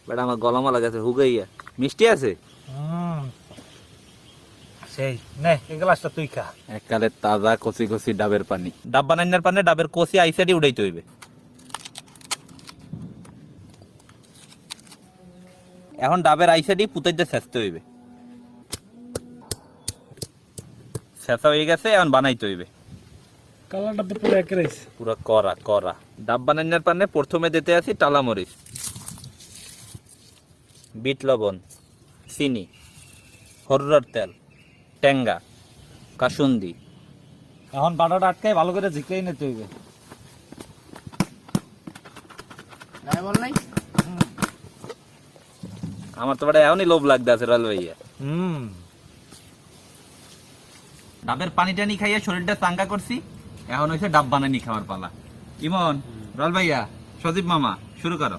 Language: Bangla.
বেটা আমার গলামালা গেছে হুগাইয়া। মিষ্টি আছে? সেই নে এই গ্লাসটা তুই খা। এককালে তাজা কচি কচি ডাবের পানি। ডাব বানাইনার পানি ডাবের কচি আইসাইডে উড়াইতে হইবে। এখন ডাবের আইসাইডে পুতাইতে ছেঁচতে হইবে। ছেঁচা হয়ে গেছে, এখন বানাইতে হইবে। কালারটা তো পুরো একেবারে পুরো করা করা। ডাব বানাইনার পানে প্রথমে দিতে আছি টালা মরিচ, বিট লবণ, চিনি, হরুর তেল, টেঙ্গা, কাসুন্দি। এখন বাটাটা আটকাই ভালো করে ঝিকাই নিতে হইবে। আমার তো বেটা এখনই লোভ লাগতে আছে রাল ভাইয়া। ডাবের পানি টানি খাইয়া শরীরটা চাঙ্গা করছি, এখন হয়েছে ডাব বানানি খাওয়ার পালা। ইমন, রাল ভাইয়া, সজীব মামা, শুরু করো।